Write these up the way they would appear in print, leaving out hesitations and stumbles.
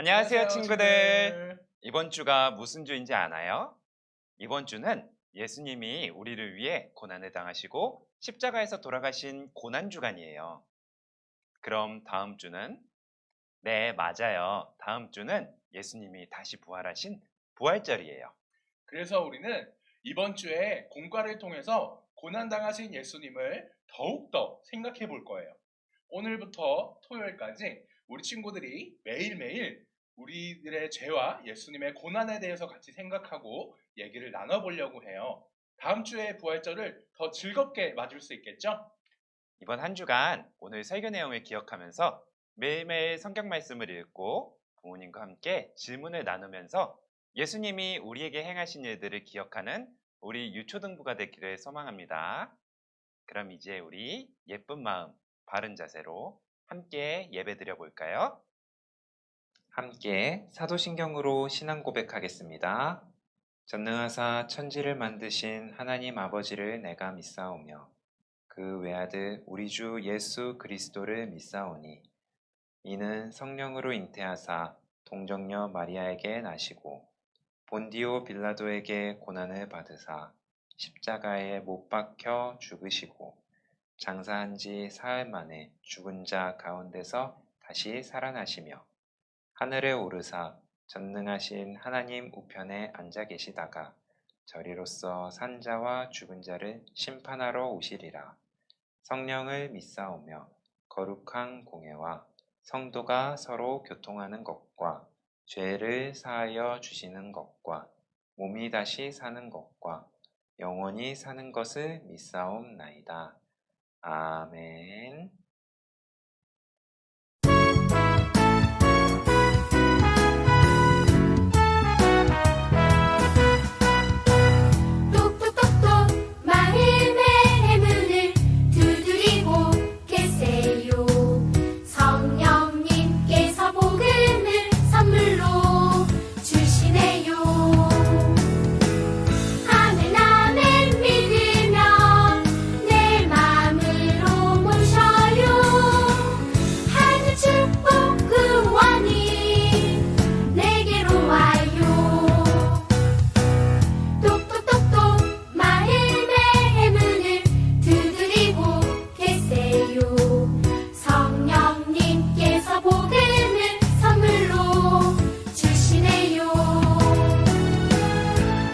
안녕하세요, 안녕하세요, 친구들. 친구들. 이번 주가 무슨 주인지 아나요? 이번 주는 예수님이 우리를 위해 고난을 당하시고 십자가에서 돌아가신 고난 주간이에요. 그럼 다음 주는? 네, 맞아요. 다음 주는 예수님이 다시 부활하신 부활절이에요. 그래서 우리는 이번 주에 공과를 통해서 고난당하신 예수님을 더욱더 생각해 볼 거예요. 오늘부터 토요일까지 우리 친구들이 매일매일 우리들의 죄와 예수님의 고난에 대해서 같이 생각하고 얘기를 나눠보려고 해요. 다음 주에 부활절을 더 즐겁게 맞을 수 있겠죠? 이번 한 주간 오늘 설교 내용을 기억하면서 매일매일 성경 말씀을 읽고 부모님과 함께 질문을 나누면서 예수님이 우리에게 행하신 일들을 기억하는 우리 유초등부가 되기를 소망합니다. 그럼 이제 우리 예쁜 마음, 바른 자세로 함께 예배 드려 볼까요? 함께 사도신경으로 신앙 고백하겠습니다. 전능하사 천지를 만드신 하나님 아버지를 내가 믿사오며 그 외아들 우리 주 예수 그리스도를 믿사오니 이는 성령으로 잉태하사 동정녀 마리아에게 나시고 본디오 빌라도에게 고난을 받으사 십자가에 못 박혀 죽으시고 장사한 지 사흘 만에 죽은 자 가운데서 다시 살아나시며 하늘에 오르사 전능하신 하나님 우편에 앉아 계시다가 저리로서 산 자와 죽은 자를 심판하러 오시리라. 성령을 믿사오며 거룩한 공예와 성도가 서로 교통하는 것과 죄를 사하여 주시는 것과 몸이 다시 사는 것과 영원히 사는 것을 믿사옵나이다. 아멘. 똑똑똑똑 마음의 문을 두드리고 계세요. 성령님께서 복음을 선물로 주시네요. 아멘 아멘 믿으며 내 마음으로 모셔요. 하늘 축복 구원이 내게로 와요. 똑똑똑똑 마음의 문을 두드리고 계세요. 성령님께서 복음을 선물로 주시네요.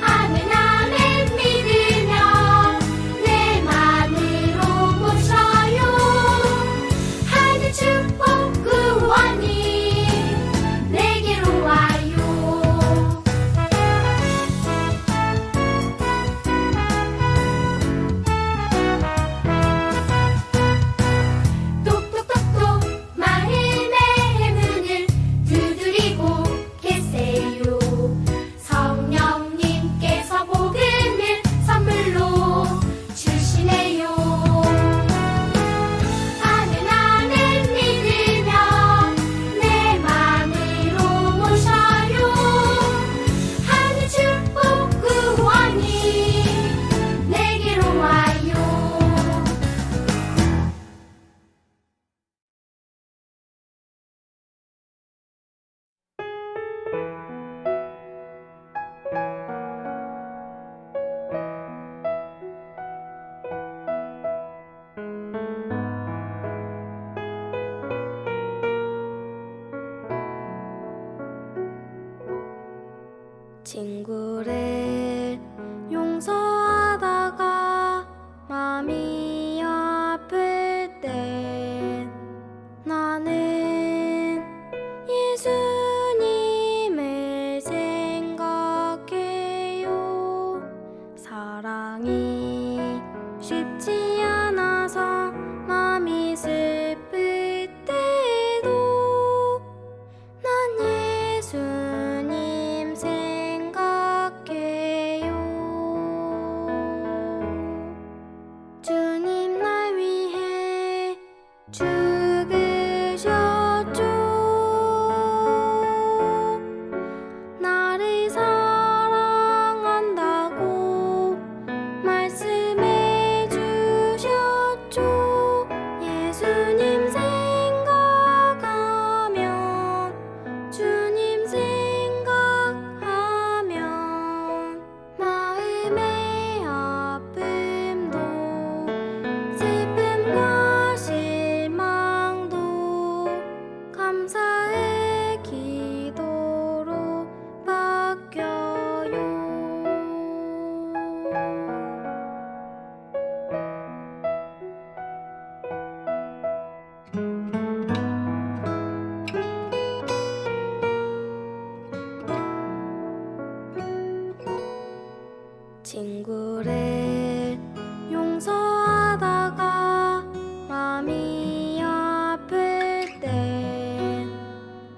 아멘 아멘 믿으며 내 마음으로 모셔요. 하늘 축복 구원이 내게로 와요. 똑똑똑똑 마음의 문을 두드리고 계세요. 성령님께서 복음을 선물로 주시네요. 아멘 아멘 믿으며 내 마음으로 모셔요. 하늘 축복 구원이 내게로 와요. 친구를 용서하다가 마음이 아플 땐 나는 예수님을 생각해요. 사랑이 쉽지 않아서 마음이 슬플 때도 난 예수님 생각해요. 친구를 용서하다가 마음이 아플 때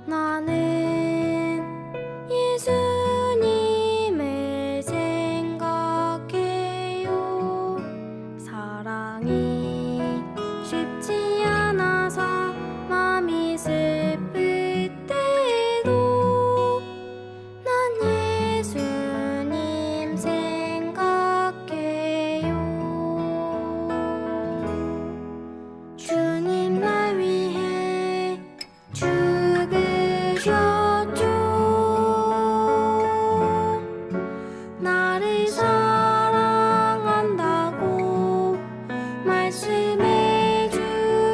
나는 예수님을 생각해요. 사랑이 쉽지 않아서 마음이 슬플 때에도 난 예수님 생각해요. 주님 날 위해 죽으셨죠. 나를 사랑한다고 말씀해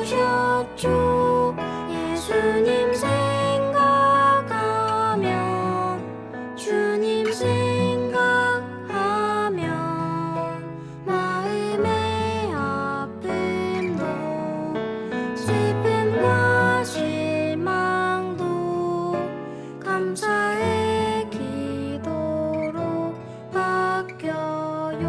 주셨죠. 예수님 생각하면 주님 생각하면 마음의 아픔도 슬픔과 실망도 감사의 기도로 바뀌어요.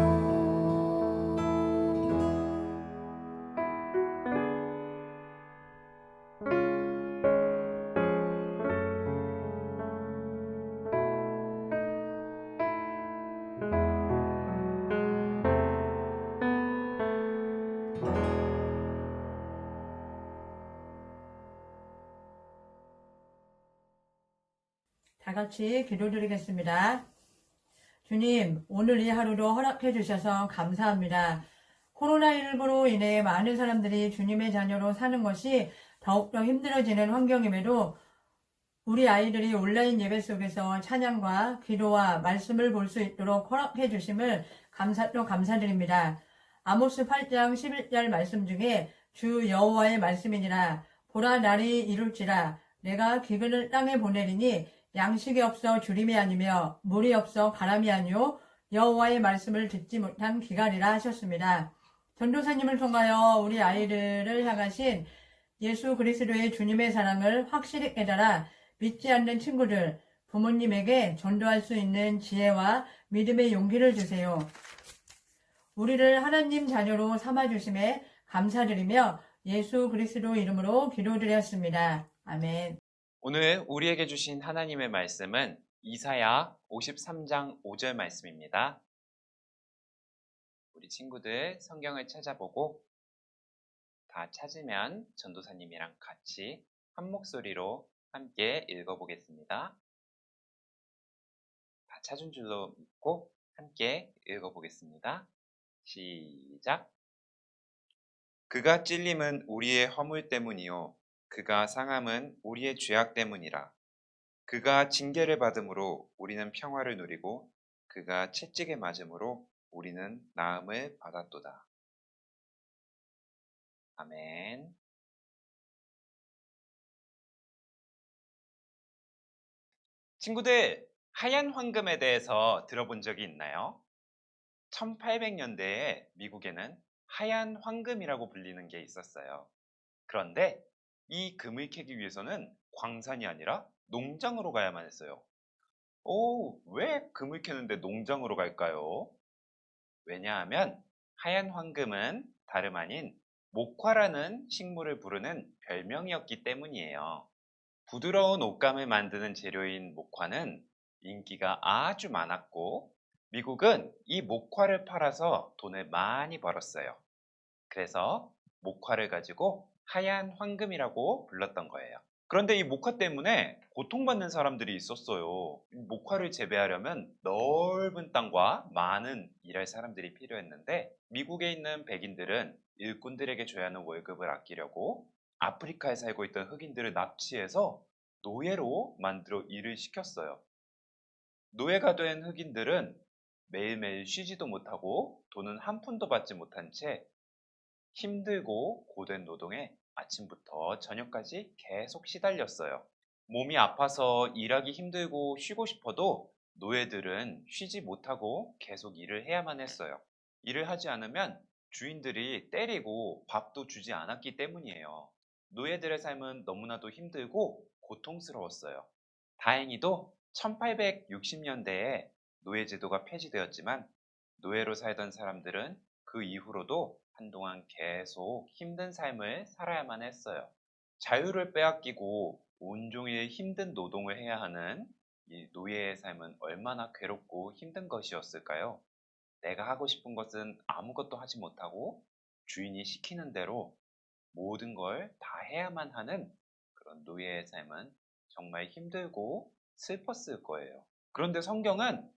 다 같이 기도드리겠습니다. 주님, 오늘 이 하루도 허락해 주셔서 감사합니다. 코로나19로 인해 많은 사람들이 주님의 자녀로 사는 것이 더욱더 힘들어지는 환경임에도 우리 아이들이 온라인 예배 속에서 찬양과 기도와 말씀을 볼 수 있도록 허락해 주심을 또 감사드립니다. 아모스 8장 11절 말씀 중에 주 여호와의 말씀이니라 보라 날이 이룰지라 내가 기근을 땅에 보내리니 양식이 없어 주림이 아니며 물이 없어 바람이 아니요 여호와의 말씀을 듣지 못한 기갈이라 하셨습니다. 전도사님을 통하여 우리 아이들을 향하신 예수 그리스도의 주님의 사랑을 확실히 깨달아 믿지 않는 친구들, 부모님에게 전도할 수 있는 지혜와 믿음의 용기를 주세요. 우리를 하나님 자녀로 삼아주심에 감사드리며 예수 그리스도 이름으로 기도드렸습니다. 아멘. 오늘 우리에게 주신 하나님의 말씀은 이사야 53장 5절 말씀입니다. 우리 친구들 성경을 찾아보고 다 찾으면 전도사님이랑 같이 한 목소리로 함께 읽어보겠습니다. 다 찾은 줄로 믿고 함께 읽어보겠습니다. 시작. 그가 찔림은 우리의 허물 때문이요 그가 상함은 우리의 죄악 때문이라. 그가 징계를 받음으로 우리는 평화를 누리고 그가 채찍에 맞음으로 우리는 나음을 받았도다. 아멘. 친구들, 하얀 황금에 대해서 들어본 적이 있나요? 1800년대에 미국에는 하얀 황금이라고 불리는 게 있었어요. 그런데 이 금을 캐기 위해서는 광산이 아니라 농장으로 가야만 했어요. 왜 금을 캐는데 농장으로 갈까요? 왜냐하면 하얀 황금은 다름 아닌 목화라는 식물을 부르는 별명이었기 때문이에요. 부드러운 옷감을 만드는 재료인 목화는 인기가 아주 많았고 미국은 이 목화를 팔아서 돈을 많이 벌었어요. 그래서 목화를 가지고 하얀 황금이라고 불렀던 거예요. 그런데 이 목화 때문에 고통받는 사람들이 있었어요. 목화를 재배하려면 넓은 땅과 많은 일할 사람들이 필요했는데 미국에 있는 백인들은 일꾼들에게 줘야 하는 월급을 아끼려고 아프리카에 살고 있던 흑인들을 납치해서 노예로 만들어 일을 시켰어요. 노예가 된 흑인들은 매일매일 쉬지도 못하고 돈은 한 푼도 받지 못한 채 힘들고 고된 노동에 아침부터 저녁까지 계속 시달렸어요. 몸이 아파서 일하기 힘들고 쉬고 싶어도 노예들은 쉬지 못하고 계속 일을 해야만 했어요. 일을 하지 않으면 주인들이 때리고 밥도 주지 않았기 때문이에요. 노예들의 삶은 너무나도 힘들고 고통스러웠어요. 다행히도 1860년대에 노예제도가 폐지되었지만 노예로 살던 사람들은 그 이후로도 한동안 계속 힘든 삶을 살아야만 했어요. 자유를 빼앗기고 온종일 힘든 노동을 해야 하는 이 노예의 삶은 얼마나 괴롭고 힘든 것이었을까요? 내가 하고 싶은 것은 아무것도 하지 못하고 주인이 시키는 대로 모든 걸 다 해야만 하는 그런 노예의 삶은 정말 힘들고 슬펐을 거예요. 그런데 성경은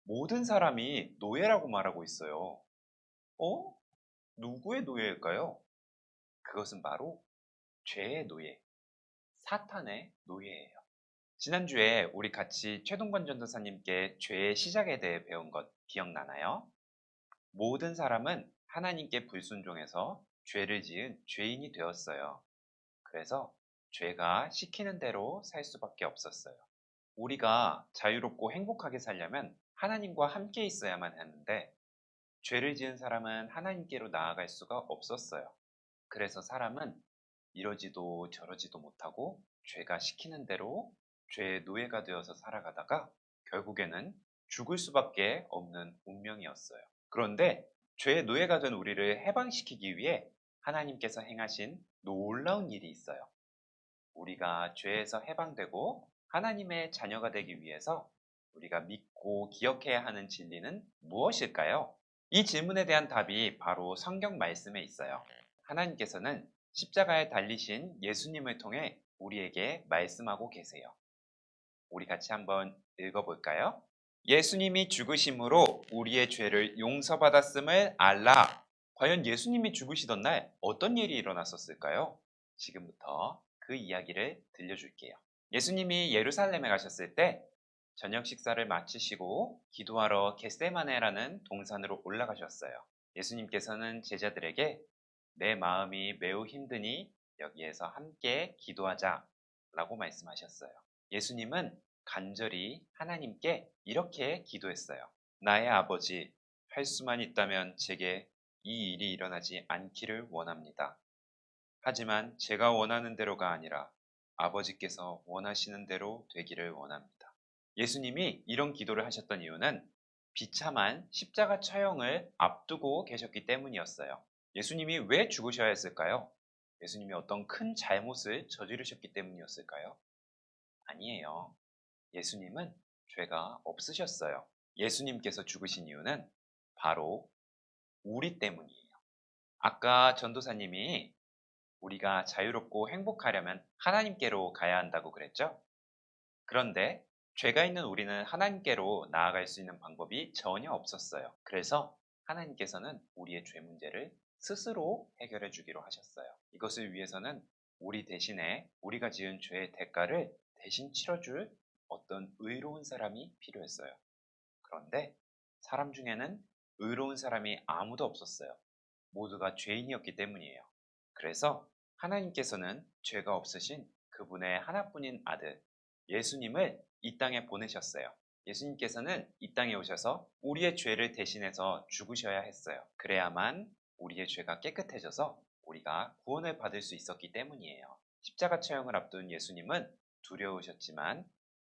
모든 사람이 노예라고 말하고 있어요. 누구의 노예일까요? 그것은 바로 죄의 노예, 사탄의 노예예요. 지난주에 우리 같이 최동관 전도사님께 죄의 시작에 대해 배운 것 기억나나요? 모든 사람은 하나님께 불순종해서 죄를 지은 죄인이 되었어요. 그래서 죄가 시키는 대로 살 수밖에 없었어요. 우리가 자유롭고 행복하게 살려면 하나님과 함께 있어야만 했는데 죄를 지은 사람은 하나님께로 나아갈 수가 없었어요. 그래서 사람은 이러지도 저러지도 못하고 죄가 시키는 대로 죄의 노예가 되어서 살아가다가 결국에는 죽을 수밖에 없는 운명이었어요. 그런데 죄의 노예가 된 우리를 해방시키기 위해 하나님께서 행하신 놀라운 일이 있어요. 우리가 죄에서 해방되고 하나님의 자녀가 되기 위해서 우리가 믿고 기억해야 하는 진리는 무엇일까요? 이 질문에 대한 답이 바로 성경 말씀에 있어요. 하나님께서는 십자가에 달리신 예수님을 통해 우리에게 말씀하고 계세요. 우리 같이 한번 읽어볼까요? 예수님이 죽으심으로 우리의 죄를 용서받았음을 알라. 과연 예수님이 죽으시던 날 어떤 일이 일어났었을까요? 지금부터 그 이야기를 들려줄게요. 예수님이 예루살렘에 가셨을 때 저녁 식사를 마치시고 기도하러 겟세마네라는 동산으로 올라가셨어요. 예수님께서는 제자들에게 내 마음이 매우 힘드니 여기에서 함께 기도하자 라고 말씀하셨어요. 예수님은 간절히 하나님께 이렇게 기도했어요. 나의 아버지, 할 수만 있다면 제게 이 일이 일어나지 않기를 원합니다. 하지만 제가 원하는 대로가 아니라 아버지께서 원하시는 대로 되기를 원합니다. 예수님이 이런 기도를 하셨던 이유는 비참한 십자가 처형을 앞두고 계셨기 때문이었어요. 예수님이 왜 죽으셔야 했을까요? 예수님이 어떤 큰 잘못을 저지르셨기 때문이었을까요? 아니에요. 예수님은 죄가 없으셨어요. 예수님께서 죽으신 이유는 바로 우리 때문이에요. 아까 전도사님이 우리가 자유롭고 행복하려면 하나님께로 가야 한다고 그랬죠? 그런데 죄가 있는 우리는 하나님께로 나아갈 수 있는 방법이 전혀 없었어요. 그래서 하나님께서는 우리의 죄 문제를 스스로 해결해 주기로 하셨어요. 이것을 위해서는 우리 대신에 우리가 지은 죄의 대가를 대신 치러줄 어떤 의로운 사람이 필요했어요. 그런데 사람 중에는 의로운 사람이 아무도 없었어요. 모두가 죄인이었기 때문이에요. 그래서 하나님께서는 죄가 없으신 그분의 하나뿐인 아들 예수님을 이 땅에 보내셨어요. 예수님께서는 이 땅에 오셔서 우리의 죄를 대신해서 죽으셔야 했어요. 그래야만 우리의 죄가 깨끗해져서 우리가 구원을 받을 수 있었기 때문이에요. 십자가 처형을 앞둔 예수님은 두려우셨지만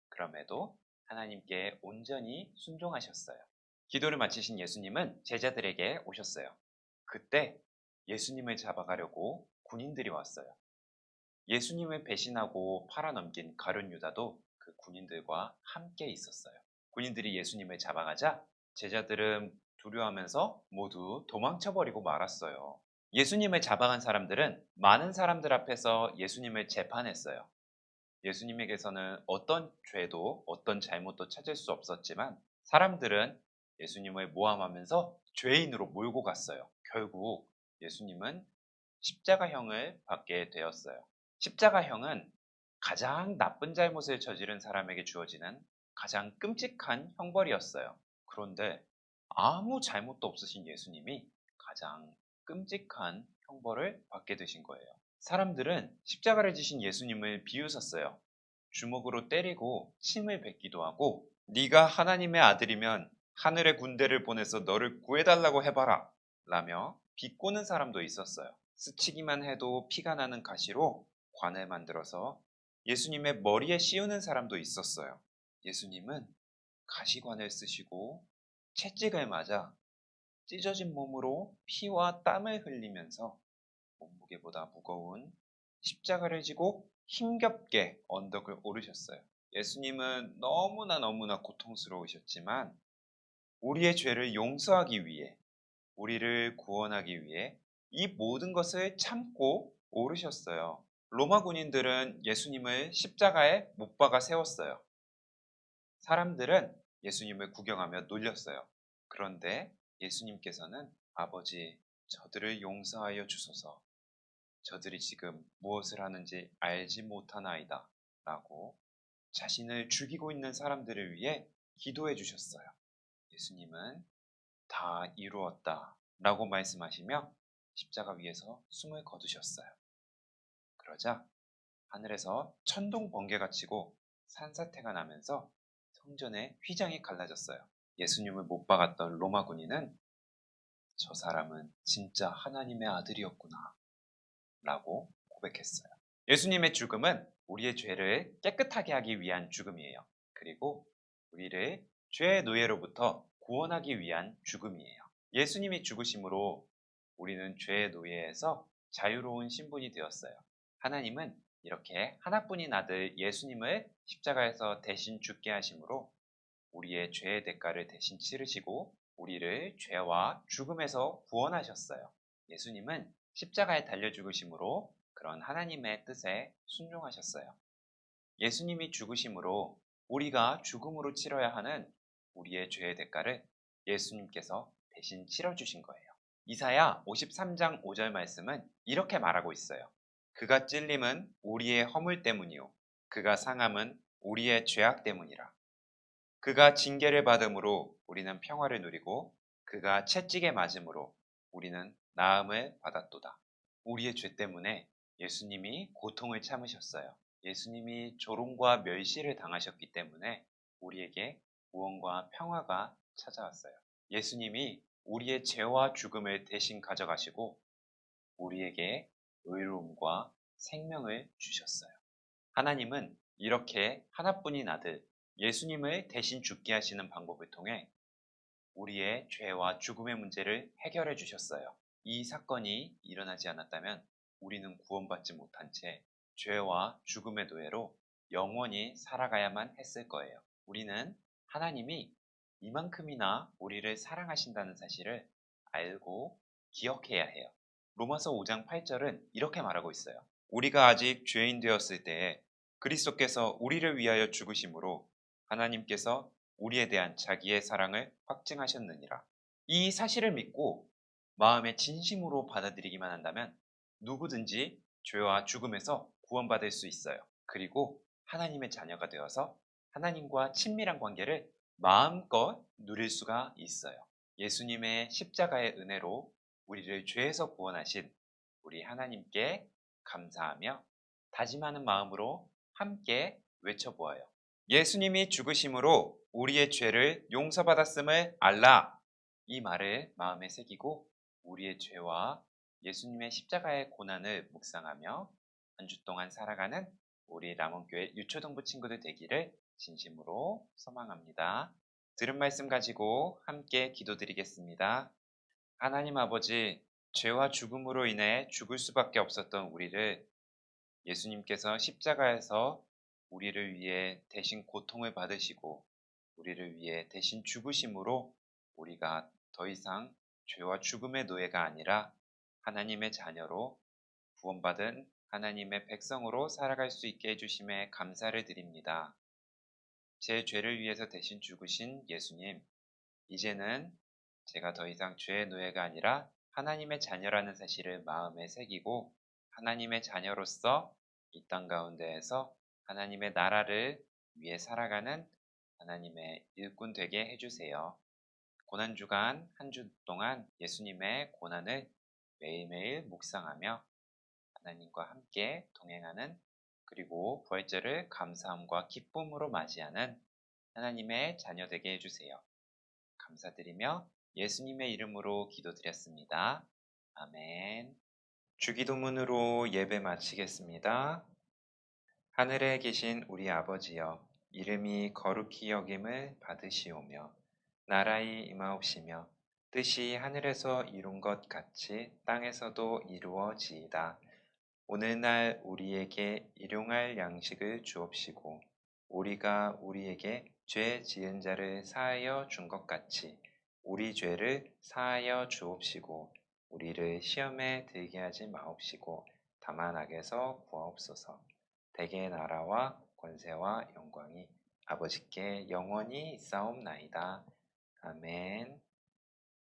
그럼에도 하나님께 온전히 순종하셨어요. 기도를 마치신 예수님은 제자들에게 오셨어요. 그때 예수님을 잡아가려고 군인들이 왔어요. 예수님을 배신하고 팔아넘긴 가룟 유다도 그 군인들과 함께 있었어요. 군인들이 예수님을 잡아가자 제자들은 두려워하면서 모두 도망쳐버리고 말았어요. 예수님을 잡아간 사람들은 많은 사람들 앞에서 예수님을 재판했어요. 예수님에게서는 어떤 죄도 어떤 잘못도 찾을 수 없었지만 사람들은 예수님을 모함하면서 죄인으로 몰고 갔어요. 결국 예수님은 십자가형을 받게 되었어요. 십자가형은 가장 나쁜 잘못을 저지른 사람에게 주어지는 가장 끔찍한 형벌이었어요. 그런데 아무 잘못도 없으신 예수님이 가장 끔찍한 형벌을 받게 되신 거예요. 사람들은 십자가를 지신 예수님을 비웃었어요. 주먹으로 때리고 침을 뱉기도 하고 네가 하나님의 아들이면 하늘의 군대를 보내서 너를 구해달라고 해봐라 라며 비꼬는 사람도 있었어요. 스치기만 해도 피가 나는 가시로 관을 만들어서 예수님의 머리에 씌우는 사람도 있었어요. 예수님은 가시관을 쓰시고 채찍을 맞아 찢어진 몸으로 피와 땀을 흘리면서 몸무게보다 무거운 십자가를 지고 힘겹게 언덕을 오르셨어요. 예수님은 너무나 고통스러우셨지만 우리의 죄를 용서하기 위해, 우리를 구원하기 위해 이 모든 것을 참고 오르셨어요. 로마 군인들은 예수님을 십자가에 못 박아 세웠어요. 사람들은 예수님을 구경하며 놀렸어요. 그런데 예수님께서는 아버지, 저들을 용서하여 주소서. 저들이 지금 무엇을 하는지 알지 못하나이다. 라고 자신을 죽이고 있는 사람들을 위해 기도해 주셨어요. 예수님은 다 이루었다. 라고 말씀하시며 십자가 위에서 숨을 거두셨어요. 그러자 하늘에서 천둥 번개가 치고 산사태가 나면서 성전의 휘장이 갈라졌어요. 예수님을 못 박았던 로마 군인은 저 사람은 진짜 하나님의 아들이었구나 라고 고백했어요. 예수님의 죽음은 우리의 죄를 깨끗하게 하기 위한 죽음이에요. 그리고 우리를 죄의 노예로부터 구원하기 위한 죽음이에요. 예수님이 죽으심으로 우리는 죄의 노예에서 자유로운 신분이 되었어요. 하나님은 이렇게 하나뿐인 아들 예수님을 십자가에서 대신 죽게 하심으로 우리의 죄의 대가를 대신 치르시고 우리를 죄와 죽음에서 구원하셨어요. 예수님은 십자가에 달려 죽으심으로 그런 하나님의 뜻에 순종하셨어요. 예수님이 죽으심으로 우리가 죽음으로 치러야 하는 우리의 죄의 대가를 예수님께서 대신 치러주신 거예요. 이사야 53장 5절 말씀은 이렇게 말하고 있어요. 그가 찔림은 우리의 허물 때문이요 그가 상함은 우리의 죄악 때문이라. 그가 징계를 받음으로 우리는 평화를 누리고 그가 채찍에 맞음으로 우리는 나음을 받았도다. 우리의 죄 때문에 예수님이 고통을 참으셨어요. 예수님이 조롱과 멸시를 당하셨기 때문에 우리에게 구원과 평화가 찾아왔어요. 예수님이 우리의 죄와 죽음을 대신 가져가시고 우리에게 의로움과 생명을 주셨어요. 하나님은 이렇게 하나뿐인 아들 예수님을 대신 죽게 하시는 방법을 통해 우리의 죄와 죽음의 문제를 해결해 주셨어요. 이 사건이 일어나지 않았다면 우리는 구원받지 못한 채 죄와 죽음의 노예로 영원히 살아가야만 했을 거예요. 우리는 하나님이 이만큼이나 우리를 사랑하신다는 사실을 알고 기억해야 해요. 로마서 5장 8절은 이렇게 말하고 있어요. 우리가 아직 죄인 되었을 때에 그리스도께서 우리를 위하여 죽으심으로 하나님께서 우리에 대한 자기의 사랑을 확증하셨느니라. 이 사실을 믿고 마음에 진심으로 받아들이기만 한다면 누구든지 죄와 죽음에서 구원받을 수 있어요. 그리고 하나님의 자녀가 되어서 하나님과 친밀한 관계를 마음껏 누릴 수가 있어요. 예수님의 십자가의 은혜로 우리를 죄에서 구원하신 우리 하나님께 감사하며 다짐하는 마음으로 함께 외쳐보아요. 예수님이 죽으심으로 우리의 죄를 용서받았음을 알라. 이 말을 마음에 새기고 우리의 죄와 예수님의 십자가의 고난을 묵상하며 한 주 동안 살아가는 우리 람원교회 유초동부 친구들 되기를 진심으로 소망합니다. 들은 말씀 가지고 함께 기도드리겠습니다. 하나님 아버지, 죄와 죽음으로 인해 죽을 수밖에 없었던 우리를 예수님께서 십자가에서 우리를 위해 대신 고통을 받으시고 우리를 위해 대신 죽으심으로 우리가 더 이상 죄와 죽음의 노예가 아니라 하나님의 자녀로 구원받은 하나님의 백성으로 살아갈 수 있게 해주심에 감사를 드립니다. 제 죄를 위해서 대신 죽으신 예수님, 이제는 제가 더 이상 죄의 노예가 아니라 하나님의 자녀라는 사실을 마음에 새기고 하나님의 자녀로서 이 땅 가운데에서 하나님의 나라를 위해 살아가는 하나님의 일꾼 되게 해주세요. 고난주간 한 주 동안 예수님의 고난을 매일매일 묵상하며 하나님과 함께 동행하는 그리고 부활절을 감사함과 기쁨으로 맞이하는 하나님의 자녀 되게 해주세요. 감사드리며 예수님의 이름으로 기도드렸습니다. 아멘. 주기도문으로 예배 마치겠습니다. 하늘에 계신 우리 아버지여, 이름이 거룩히 여김을 받으시오며 나라의 임하옵시며 뜻이 하늘에서 이룬 것 같이 땅에서도 이루어지이다. 오늘날 우리에게 일용할 양식을 주옵시고 우리가 우리에게 죄 지은 자를 사하여 준 것 같이 우리 죄를 사하여 주옵시고 우리를 시험에 들게 하지 마옵시고 다만 악에서 구하옵소서. 대개 나라와 권세와 영광이 아버지께 영원히 있사옵나이다. 아멘.